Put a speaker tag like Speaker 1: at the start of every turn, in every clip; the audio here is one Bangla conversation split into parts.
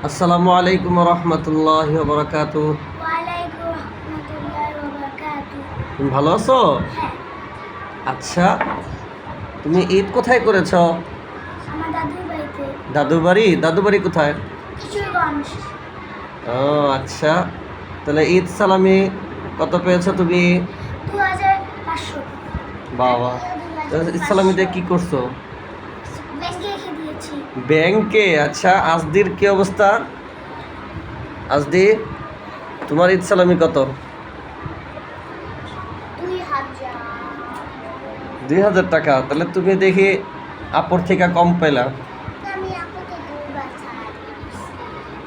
Speaker 1: আসসালামু আলাইকুম রহমতুল্লাহি ওয়া বারাকাতুহু।
Speaker 2: ওয়ালাইকুম রাহমাতুল্লাহি ওয়া বারাকাতুহু।
Speaker 1: তুমি ভালো আছো?
Speaker 2: হ্যাঁ,
Speaker 1: আচ্ছা, তুমি ঈদ কোথায় করেছো?
Speaker 2: আমার দাদুর বাড়িতে।
Speaker 1: দাদু বাড়ি কোথায়?
Speaker 2: কিশোরগঞ্জ।
Speaker 1: ও আচ্ছা, তাহলে ঈদ সালামি কত পেয়েছো তুমি?
Speaker 2: 2500।
Speaker 1: বাবা, ঈদ সালামিতে কি করছো?
Speaker 2: ব্যাংকে রেখে দিয়েছি।
Speaker 1: ব্যাংকে? আচ্ছা, আজদির কি অবস্থা? আজদি, তোমার ঈদ সালামি কত?
Speaker 2: 2000।
Speaker 1: 2000 টাকা। তাহলে তুমি দেখি আপুর থেকে কম পেলা।
Speaker 2: আমি আপুকে 2বার সালাম দিয়েছি।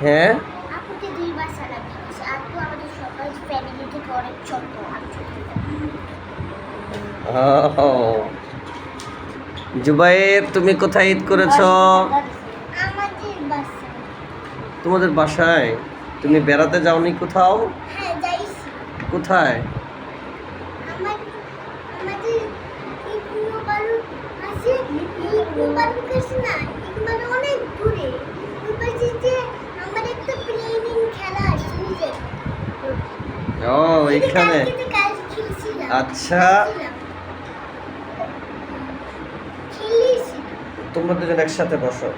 Speaker 1: হ্যাঁ,
Speaker 2: আপুকে 2বার সালাম দিয়েছি। আপু আমাদের সবার ফ্যামিলি থেকে অনেক ছোট। আমি ছোট।
Speaker 1: ও জুবাইর, তুমি কোথায় ঈদ করেছো?
Speaker 2: আমাদের বাসায়।
Speaker 1: তোমাদের বাসায়? তুমি বেড়াতে যাওনি কোথাও?
Speaker 2: হ্যাঁ, যাইছি।
Speaker 1: কোথায়?
Speaker 2: আমাদের ইগনু বালু আছে, ইগনু বালু কাছে না, ইগনু বালু অনেক দূরে। ওই পাশে যে আমার একটা প্লেনিং খেলা আছে, বুঝলে?
Speaker 1: ও এখানে।
Speaker 2: কাল খেলছিলাম।
Speaker 1: আচ্ছা,
Speaker 2: খেলেছি।
Speaker 1: তোমরা দুজন একসাথে বসো।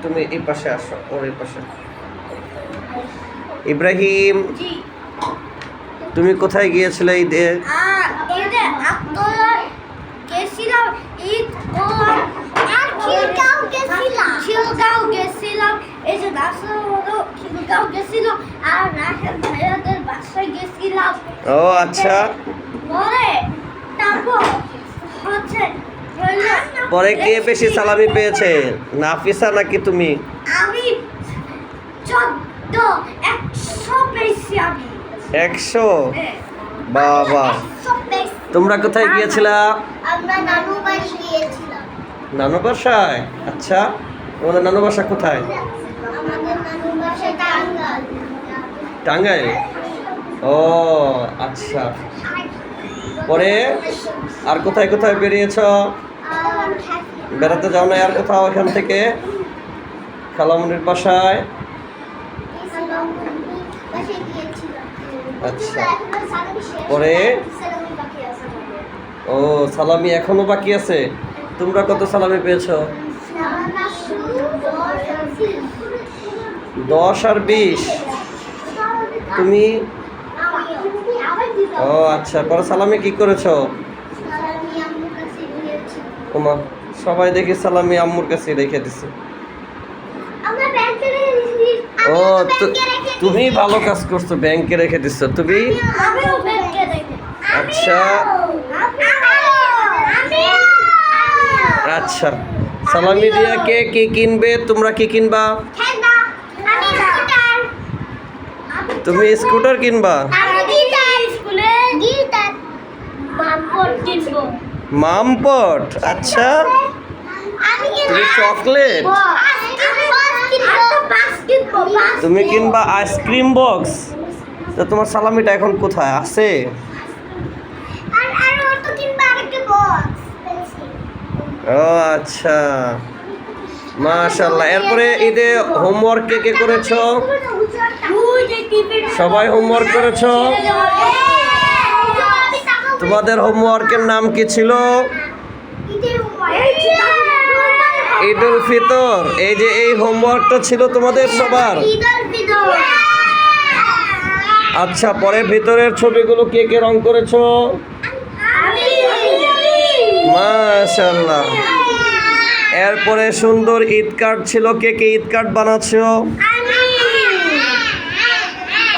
Speaker 1: তুমি এই পাশে আসো, ওর এই পাশে। ইব্রাহিম,
Speaker 2: জি।
Speaker 1: তুমি কোথায় গিয়েছিলে ঈদে?
Speaker 2: এতে আপনার গেছিলাম ঈদ করলাম আর খিলগাঁও গেছিলাম। এই যে নাসর হলো খিলগাঁও গেছিলাম আর রাহেল ভাইয়াদের বাসায় গেছিলাম।
Speaker 1: ও আচ্ছা,
Speaker 2: পরে তারপর হচ্ছে
Speaker 1: পরে কে বেশি সালামি পেয়েছে, নাফিসা নাকি তুমি?
Speaker 2: আমি 100 পেয়েছি আমি।
Speaker 1: 100? বাবা,
Speaker 2: 100 পেয়েছি।
Speaker 1: তোমরা কোথায় গিয়েছিলা?
Speaker 2: আমরা নানু বাড়ি গিয়েছিলাম।
Speaker 1: নানু বাসায়? আচ্ছা, তোমাদের নানু বাসা কোথায়?
Speaker 2: আমাদের নানু বাসা টাঙ্গাইল।
Speaker 1: টাঙ্গাইল? ও আচ্ছা, পরে আর কোথায় কোথায় বেরিয়েছো? বেড়াতে যাও না আর কোথাও এখান থেকে? খালামুনির বাসায়? আচ্ছা, পরে? ও সালামি এখনো বাকি আছে। তোমরা কত সালামি পেয়েছো? 10 আর 20? তুমি? ও আচ্ছা, পরে সালামি কি করেছো? ওমা, সবাই দেখি সালামি আম্মুর কাছে রেখে দিছে। ও তুমি ভালো কাজ করছো, ব্যাংকে রেখে দিছো তুমি। আচ্ছা আচ্ছা, সালামি দিয়া কে কি কিনবে? তোমরা কি কিনবা? তুমি স্কুটার কিনবা? মামপট? আচ্ছা, তুমি চকলেট? তুমি কিনবা আইসক্রিম বক্স? তো তোমার সালামিটা এখন কোথায় আছে? ও আচ্ছা, মাশাআল্লাহ। এরপরে ঈদে হোমওয়ার্ক কে কে করেছো? সবাই হোমওয়ার্ক করেছো? তোমাদের হোমওয়ার্কের নাম কি ছিল? ঈদ উল ফিতর। এই যে এই হোমওয়ার্কটা ছিল তোমাদের সবার? আচ্ছা, পরে ভিতরের ছবিগুলো কে কে রং করেছো? মাশাআল্লাহ। এরপরে সুন্দর ঈদ কার্ড ছিল, কে কে ঈদ কার্ড বানাচ্ছো?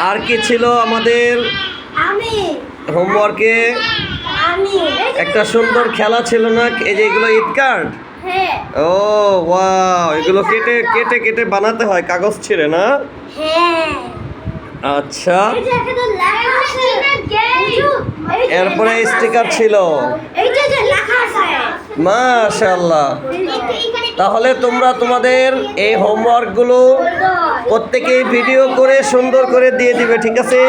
Speaker 1: আর কি ছিল আমাদের হোমওয়ার্কে? একটা সুন্দর খেলা ছিল না, এই যে এগুলো ঈদ কার্ড? ও ওয়াও, এগুলো কেটে কেটে কেটে বানাতে হয় কাগজ ছিঁড়ে না? আচ্ছা, এরপরে স্টিকার ছিল। মাশাআল্লাহ। তাহলে তোমরা তোমাদের এই হোমওয়ার্কগুলো প্রত্যেকেই ভিডিও করে সুন্দর করে দিয়ে দিবে, ঠিক আছে?